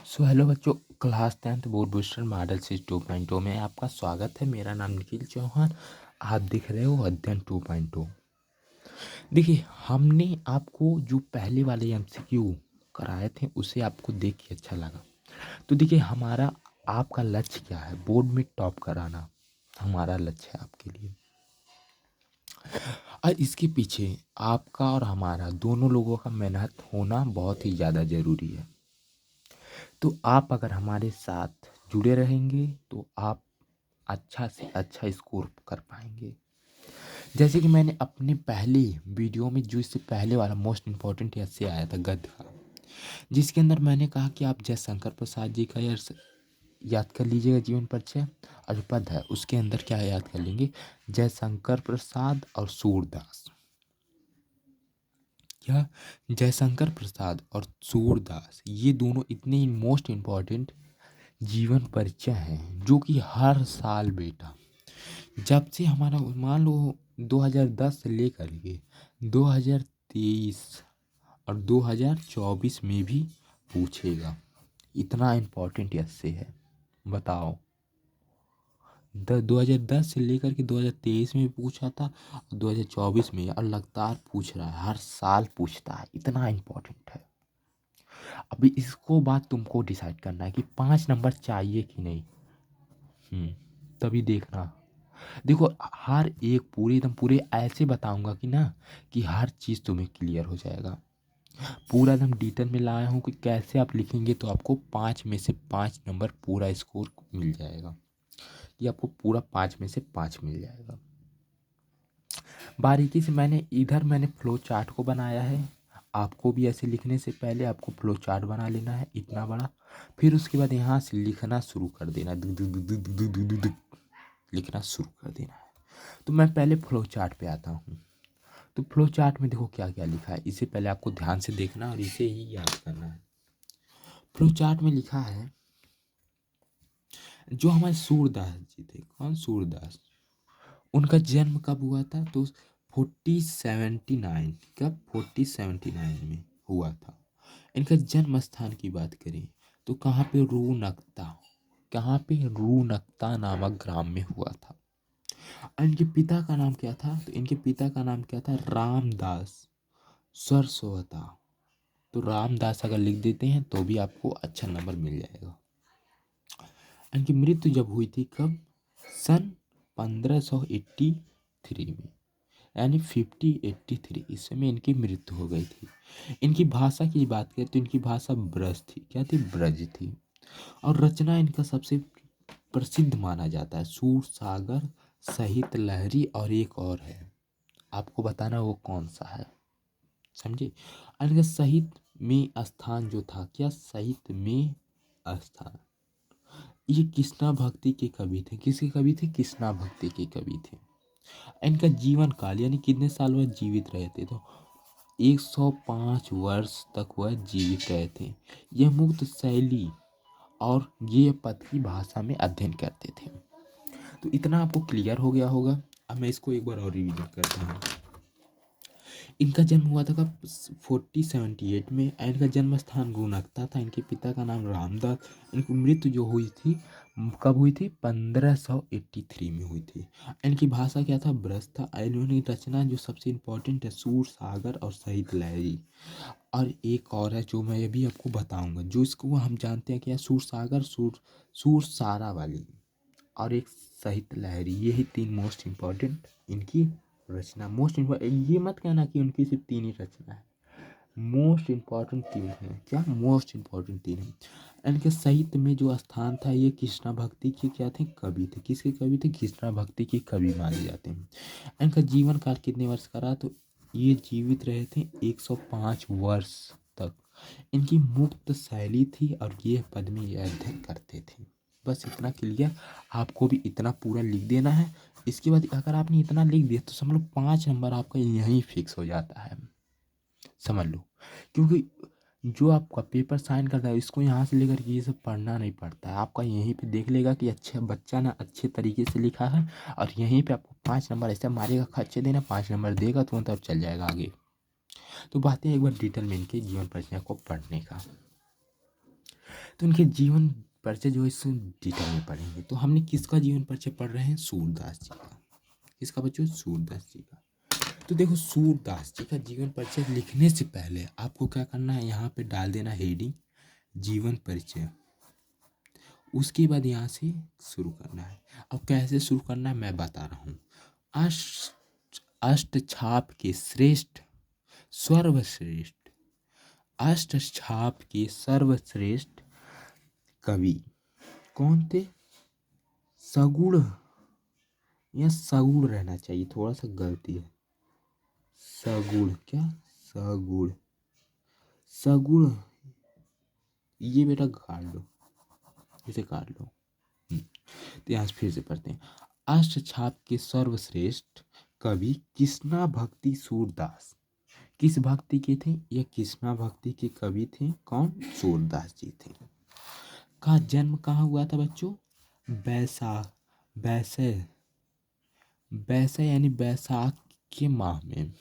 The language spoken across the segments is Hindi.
हेलो बच्चों, class 10th board booster model series 2.0 में आपका स्वागत है। मेरा नाम निखिल चौहान। आप दिख रहे हो अध्ययन 2.0। देखिए, हमने आपको जो पहले वाले एमसीक्यू कराए थे उसे आपको देख के अच्छा लगा। तो देखिए, हमारा आपका लक्ष्य क्या है? बोर्ड में टॉप कराना हमारा लक्ष्य है आपके लिए। और इसके पीछे आपका और हमारा दोनों लोगों का मेहनत होना बहुत ही ज़्यादा ज़रूरी है। तो आप अगर हमारे साथ जुड़े रहेंगे तो आप अच्छा से अच्छा स्कोर कर पाएंगे। जैसे कि मैंने अपने पहले वीडियो में जो इससे पहले वाला मोस्ट इम्पॉर्टेंट ऐसे आया था गद्य का, जिसके अंदर मैंने कहा कि आप जयशंकर प्रसाद जी का याद कर लीजिएगा जीवन परिचय, और जो पद है उसके अंदर क्या याद कर लेंगे, जयशंकर प्रसाद और सूरदास। क्या? जयशंकर प्रसाद और सूरदास ये दोनों इतने ही मोस्ट इम्पॉर्टेंट जीवन परिचय हैं जो कि हर साल बेटा, जब से हमारा मान लो 2010 से लेकर के 2023 और 2024 में भी पूछेगा। इतना इम्पोर्टेंट ऐसे है, बताओ। 2010 से लेकर के 2023 में भी पूछा था और 2024 में, और लगातार पूछ रहा है, हर साल पूछता है। इतना इम्पोर्टेंट है। अभी इसको बात तुमको डिसाइड करना है कि 5 नंबर चाहिए कि नहीं। तभी देखना। देखो, हर एक पूरे एकदम पूरे ऐसे बताऊंगा कि ना कि हर चीज़ तुम्हें क्लियर हो जाएगा। पूरा एकदम डिटेल में लाया हूँ कि कैसे आप लिखेंगे तो आपको 5 में से 5 नंबर पूरा स्कोर मिल जाएगा। ये आपको पूरा 5 में से 5 मिल जाएगा। बारीकी से मैंने फ्लो चार्ट को बनाया है। आपको भी ऐसे लिखने से पहले आपको फ्लो चार्ट बना लेना है इतना बड़ा। फिर उसके बाद यहाँ से लिखना शुरू कर देना, लिखना शुरू कर देना है। तो मैं पहले फ्लो चार्ट पे आता हूँ। तो फ्लो चार्ट में देखो क्या क्या लिखा है, इसे पहले आपको ध्यान से देखना और इसे ही याद करना है। फ्लो चार्ट में लिखा है, जो हमारे सूरदास जी थे, कौन? सूरदास। उनका जन्म कब हुआ था? तो 4079, कब? 4079 में हुआ था। इनका जन्म स्थान की बात करें तो कहाँ पे? रूनकता। कहाँ पे? रूनकता नामक ग्राम में हुआ था। इनके पिता का नाम क्या था? तो इनके पिता का नाम क्या था? रामदास सरस्वता। तो रामदास अगर लिख देते हैं तो भी आपको अच्छा नंबर मिल जाएगा। इनकी मृत्यु जब हुई थी कब? सन 1583 में, यानी 5083 इसमें इनकी मृत्यु हो गई थी। इनकी भाषा की बात करें तो इनकी भाषा ब्रज थी। क्या थी? ब्रज थी। और रचना इनका सबसे प्रसिद्ध माना जाता है सूर सागर, साहित्य लहरी, और एक और है, आपको बताना वो कौन सा है, समझे? इनका साहित्य में स्थान जो था, क्या? साहित्य में स्थान। ये कृष्णा भक्ति के कवि थे। किसके कवि थे? कृष्णा भक्ति के कवि थे। इनका जीवन काल यानी कितने साल वह जीवित रहे थे? तो 105 वर्ष तक वह जीवित रहे थे। यह मुक्त शैली और ये पद की भाषा में अध्ययन करते थे। तो इतना आपको क्लियर हो गया होगा। अब मैं इसको एक बार और रिवीजन करता हूँ। इनका जन्म हुआ था कब? 4078 में। इनका जन्म स्थान गुणकता था। इनके पिता का नाम रामदास। इनकी मृत्यु जो हुई थी कब हुई थी? 1583 में हुई थी। इनकी भाषा क्या था? ब्रज था। इन्होंने रचना जो सबसे इम्पोर्टेंट है सूर सागर और साहित्य लहरी, और एक और है जो मैं अभी आपको बताऊंगा, जो इसको हम जानते हैं क्या? सूर सागर, सूर सारा वाली, और एक साहित्य लहरी। ये ही 3 मोस्ट इम्पॉर्टेंट इनकी रचना। मोस्ट इम्पॉर्टेंट ये मत कहना कि उनकी सिर्फ 3 ही रचना है। मोस्ट इम्पॉर्टेंट 3 है। क्या? मोस्ट इम्पॉर्टेंट 3 है। इनके साहित्य में जो स्थान था, ये कृष्णा भक्ति के क्या थे? कवि थे। किसके कवि थे? कृष्णा भक्ति के कवि माने जाते हैं। इनका जीवन काल कितने वर्ष का रहा? तो ये जीवित रहे थे 105 वर्ष तक। इनकी मुक्त शैली थी और ये पद में ये अध्ययन करते थे। बस इतना क्लियर। आपको भी इतना पूरा लिख देना है। इसके बाद अगर आपने इतना लिख दिया तो समझ लो 5 नंबर आपका यहीं फिक्स हो जाता है, समझ लो। क्योंकि जो आपका पेपर साइन करता है इसको यहाँ से लेकर के ये सब पढ़ना नहीं पड़ता है। आपका यहीं पे देख लेगा कि अच्छा बच्चा ना अच्छे तरीके से लिखा है, और यहीं पे आपको 5 नंबर ऐसे मारेगा, खर्चे देना 5 नंबर देगा तो तब चल जाएगा आगे। तो बातें एक बार डिटेल में इनके जीवन परिचय को पढ़ने का। तो उनके जीवन परिचय जो है इस डिटेल में पढ़ेंगे। तो हमने किसका जीवन परिचय पढ़ रहे हैं? सूरदास जी का। किसका बच्चों? सूरदास जी का। तो देखो सूरदास जी का जीवन परिचय लिखने से पहले आपको क्या करना है, यहाँ पे डाल देना हेडिंग जीवन परिचय। उसके बाद यहाँ से शुरू करना है। अब कैसे शुरू करना है मैं बता रहा हूँ। अष्टछाप के श्रेष्ठ सर्वश्रेष्ठ अष्टछाप के सर्वश्रेष्ठ कवि कौन थे? सगुण, या सगुण रहना चाहिए, थोड़ा सा गलती है। सगुण, क्या? सगुण, सगुण, ये बेटा काट लो, इसे काट लो। तो यहाँ से फिर से पढ़ते हैं। अष्टछाप के सर्वश्रेष्ठ कवि कृष्णा भक्ति सूरदास। किस भक्ति के थे? ये कृष्णा भक्ति के कवि थे। कौन? सूरदास जी थे। का जन्म कहाँ हुआ था बच्चों? बैसा यानी बैसाख के माह में।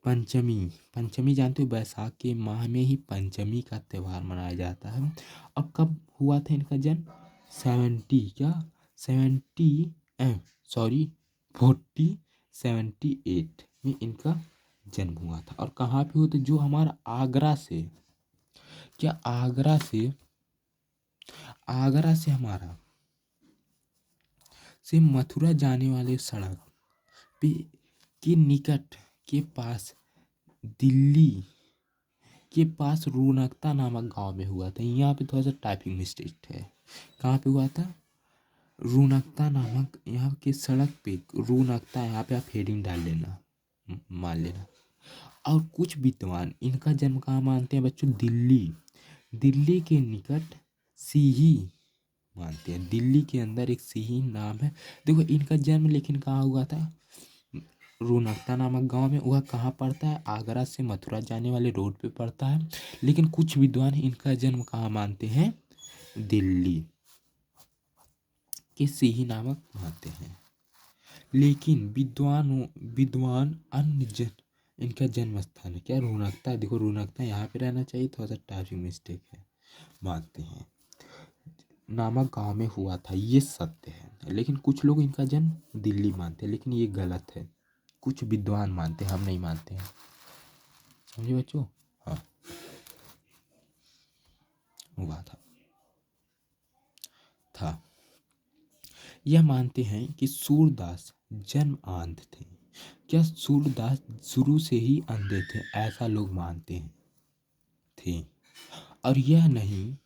पंचमी, पंचमी जानते हो, बैसाख के माह में ही पंचमी का त्यौहार मनाया जाता है। अब कब हुआ था इनका जन्म? 1478 में इनका जन्म हुआ था। और कहाँ पे हुआ था? जो हमारा आगरा से, क्या आगरा से हमारा से मथुरा जाने वाले सड़क पे के निकट के पास, दिल्ली के पास रूनकता नामक गांव में हुआ था। यहाँ पे थोड़ा सा टाइपिंग मिस्टेक है। कहाँ पे हुआ था? रूनकता नामक, यहाँ के सड़क पे रूनकता, यहाँ पे आप हेडिंग डाल लेना, मान लेना। और कुछ विद्वान इनका जन्म कहाँ मानते हैं बच्चों? दिल्ली के निकट सीही मानते हैं। दिल्ली के अंदर एक सीही नाम है। देखो इनका जन्म लेकिन कहाँ हुआ था? रूनकता नामक गांव में। वह कहाँ पड़ता है? आगरा से मथुरा जाने वाले रोड पे पड़ता है। लेकिन कुछ विद्वान इनका जन्म कहाँ मानते हैं? दिल्ली के सीही नामक मानते हैं। लेकिन विद्वान अन्य इनका जन्म स्थान है क्या? रूनकता। देखो रूनकता यहाँ पे रहना चाहिए, थोड़ा सा टाइपिंग मिस्टेक है। मानते हैं नामक गांव में हुआ था, ये सत्य है। लेकिन कुछ लोग इनका जन्म दिल्ली मानते हैं, लेकिन ये गलत है। कुछ विद्वान मानते हैं, हम नहीं मानते हैं। समझे बच्चों? हाँ, हुआ था। यह मानते हैं कि सूरदास जन्म अंध थे। क्या सूरदास शुरू से ही अंधे थे? ऐसा लोग मानते थे। और यह नहीं,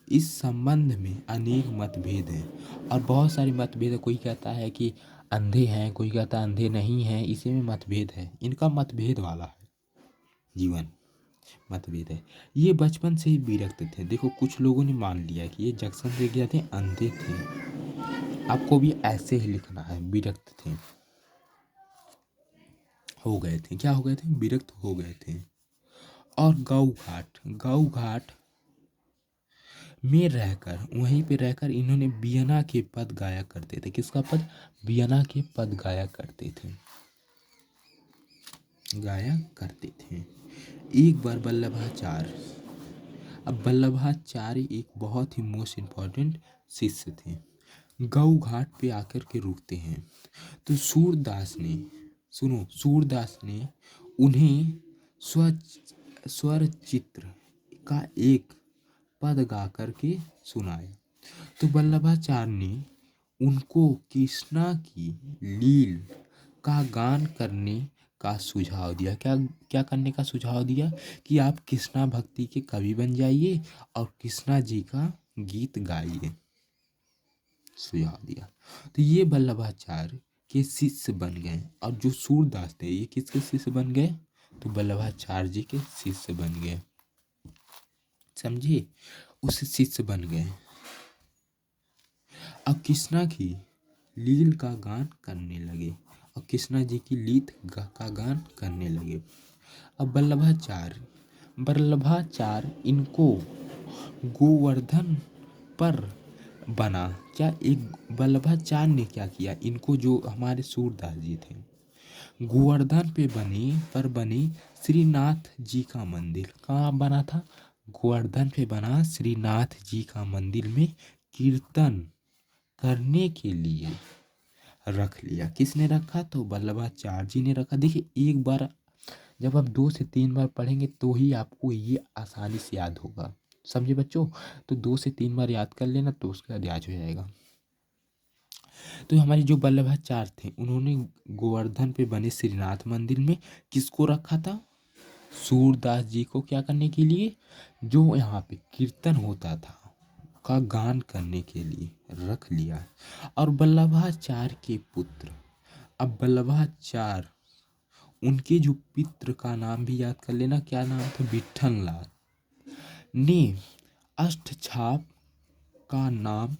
इस संबंध में अनेक मतभेद हैं। और बहुत सारे मतभेद है। कोई कहता है कि अंधे हैं, कोई कहता है अंधे नहीं हैं। इसी में मतभेद है। इनका मतभेद वाला है जीवन, मतभेद है। ये बचपन से ही विरक्त थे। देखो कुछ लोगों ने मान लिया कि ये जंक्शन से गया थे, अंधे थे। आपको भी ऐसे ही लिखना है, विरक्त थे, हो गए थे। क्या हो गए थे? विरक्त हो गए थे। और गऊ घाट में रहकर, वहीं पे रहकर इन्होंने वियना के पद गाया करते थे। किसका पद? वियना के पद गाया करते थे। एक बार वल्लभाचार्य, अब वल्लभाचार्य एक बहुत ही मोस्ट इम्पोर्टेंट शिष्य थे। गऊ घाट पे आकर के रुकते हैं। तो सूरदास ने उन्हें स्वर चित्र का एक पद गा करके सुनाया। तो वल्लभाचार्य ने उनको कृष्णा की लील का गान करने का सुझाव दिया। क्या करने का सुझाव दिया? कि आप कृष्णा भक्ति के कवि बन जाइए और कृष्णा जी का गीत गाइए, सुझाव दिया। तो ये वल्लभाचार्य के शिष्य बन गए। और जो सूरदास थे ये किसके शिष्य बन गए? तो वल्लभाचार्य जी के शिष्य बन गए। समझिए, उस शिष्य बन गए। अब कृष्णा की लील का गान करने लगे, और कृष्णा जी की लील का गान करने लगे। अब वल्लभाचार्य इनको गोवर्धन पर बना। क्या एक वल्लभाचार्य ने क्या किया? इनको, जो हमारे सूरदास जी थे, गोवर्धन पे बने श्रीनाथ जी का मंदिर कहाँ बना था? गोवर्धन पे बना श्रीनाथ जी का मंदिर में कीर्तन करने के लिए रख लिया। किसने रखा? तो वल्लभाचार्य जी ने रखा। देखिए, एक बार जब आप 2 से 3 बार पढ़ेंगे तो ही आपको ये आसानी से याद होगा। समझे बच्चों? तो 2 से 3 बार याद कर लेना तो उसके बाद याद हो जाएगा। तो हमारे जो वल्लभाचार्य थे उन्होंने गोवर्धन पे बने श्रीनाथ मंदिर में किसको रखा था? सूरदास जी को। क्या करने के लिए? जो यहाँ पे कीर्तन होता था का गान करने के लिए रख लिया। और वल्लभाचार्य के पुत्र, अब वल्लभाचार्य, उनके जो पित्र का नाम भी याद कर लेना। क्या नाम था? विठल लाल ने अष्टछाप का नाम,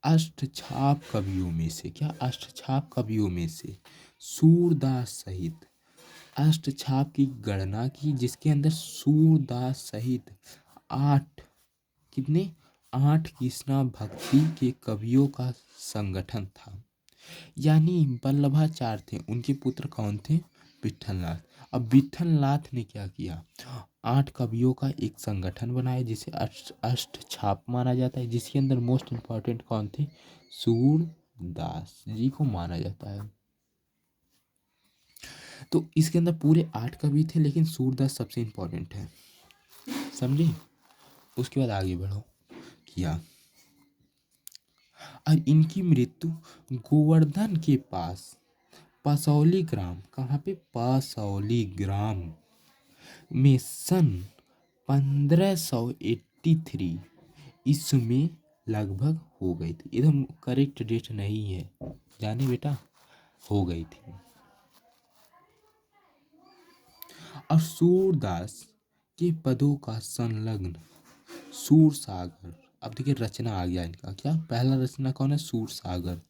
अष्टछाप कवियों में से, क्या अष्टछाप कवियों में से सूरदास सहित अष्टछाप की गणना की, जिसके अंदर सूरदास सहित 8, कितने? 8 कृष्णा भक्ति के कवियों का संगठन था। यानी वल्लभाचार्य थे, उनके पुत्र कौन थे? विठलनाथ। अब विठलनाथ ने क्या किया? 8 कवियों का एक संगठन बनाया जिसे अष्टछाप माना जाता है, जिसके अंदर मोस्ट इम्पोर्टेंट कौन थे? सूरदास जी को माना जाता है। तो इसके अंदर पूरे 8 कवि थे, लेकिन सूरदास सबसे इम्पोर्टेंट है। समझे? उसके बाद आगे बढ़ो। किया और इनकी मृत्यु गोवर्धन के पास पसौली ग्राम, कहाँ पे? पसौली ग्राम में सन 1583 इसमें लगभग हो गई थी। एकदम करेक्ट डेट नहीं है, जाने बेटा, हो गई थी। और सूरदास के पदों का संलग्न सूर सागर। अब देखिए रचना आ गया इनका। क्या पहला रचना कौन है? सूर सागर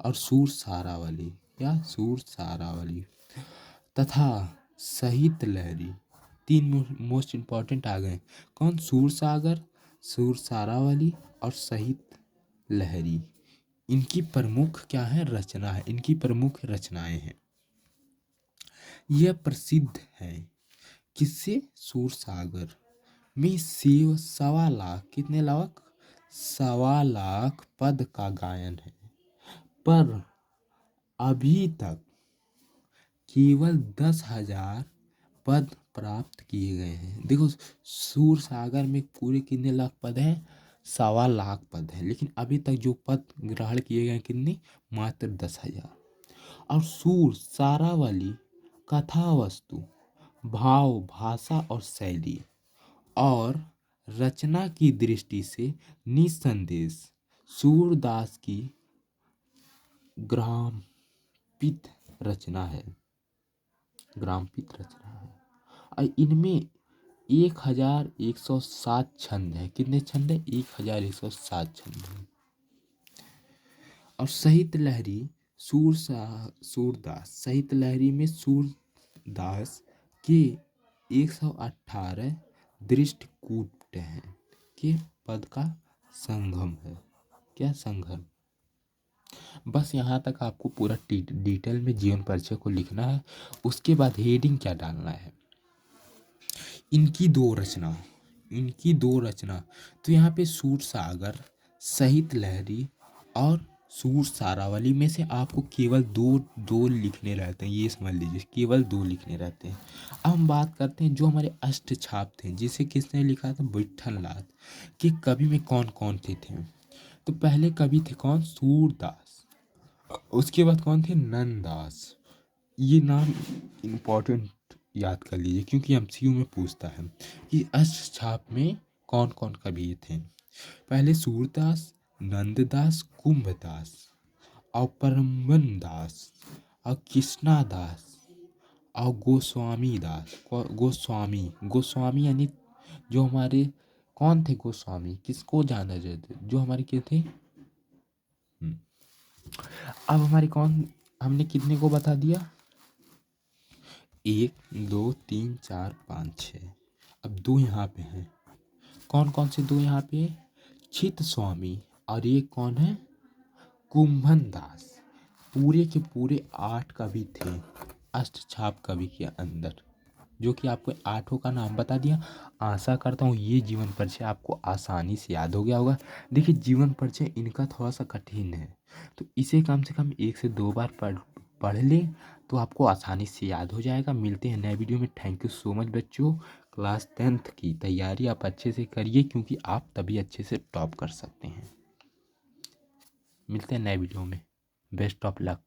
और सूर सारावली। क्या? सूर सारावली तथा सहित लहरी। 3 मोस्ट इंपॉर्टेंट आ गए। कौन? सूर सागर, सूर सारावली और सहित लहरी। इनकी प्रमुख क्या है? रचना है। इनकी प्रमुख रचनाएं हैं। यह प्रसिद्ध है किससे? सूर सागर में 1.25 लाख, कितने लाख? 1.25 लाख पद का गायन है। पर अभी तक केवल 10,000 पद प्राप्त किए गए हैं। देखो, सूर सागर में पूरे कितने लाख पद हैं? 1.25 लाख पद हैं, लेकिन अभी तक जो पद ग्रहण किए गए कितने? मात्र 10,000। और सूर सारावली कथा वस्तु, भाव, भाषा और शैली और रचना की दृष्टि से निसंदेह सूरदास की ग्रामपित रचना है। ग्रामपित रचना है। और इनमें 1107 छंद है। कितने छंद है? 1107 छंद है। और सहित लहरी सूरदास, सहित लहरी में सूरदास के 118 दृष्टकूट हैं के पद का संगम है। क्या? संगम। बस यहाँ तक आपको पूरा डिटेल में जीवन परिचय को लिखना है। उसके बाद हेडिंग क्या डालना है? इनकी 2 रचना, इनकी 2 रचना। तो यहाँ पे सूर सागर, सहित लहरी और सूर सारावली में से आपको केवल दो लिखने रहते हैं। ये समझ लीजिए, केवल 2 लिखने रहते हैं। अब हम बात करते हैं जो हमारे अष्टछाप थे, जिसे किसने लिखा था? विठलनाथ। कि कवि में कौन कौन थे? तो पहले कवि थे कौन? सूरदास। उसके बाद कौन थे? नंददास। ये नाम इम्पोर्टेंट याद कर लीजिए, क्योंकि एमसीक्यू में पूछता है कि अष्टछाप में कौन कौन कवि थे। पहले सूरदास, नंददास, कुंभदास और परमबन दास और कृष्णादास और गोस्वामी दास। गोस्वामी, गोस्वामी यानी जो हमारे कौन थे? गोस्वामी किसको जाना जाते? जो हमारे क्या थे? अब हमारी कौन, हमने कितने को बता दिया? 1 2 3 4 5 6। अब 2 यहाँ पे हैं। कौन कौन से 2 यहाँ पे? चित स्वामी और ये कौन है? कुंभन दास। पूरे के पूरे 8 कवि थे अष्टछाप कवि के अंदर। जो कि आपको 8 का नाम बता दिया। आशा करता हूँ ये जीवन परिचय आपको आसानी से याद हो गया होगा। देखिए जीवन परिचय इनका थोड़ा सा कठिन है, तो इसे कम से कम 1 से 2 बार पढ़ पढ़ लें तो आपको आसानी से याद हो जाएगा। मिलते हैं नए वीडियो में। थैंक यू सो मच बच्चों। क्लास 10th की तैयारी आप अच्छे से करिए, क्योंकि आप तभी अच्छे से टॉप कर सकते हैं। मिलते हैं नए वीडियो में। Best of luck.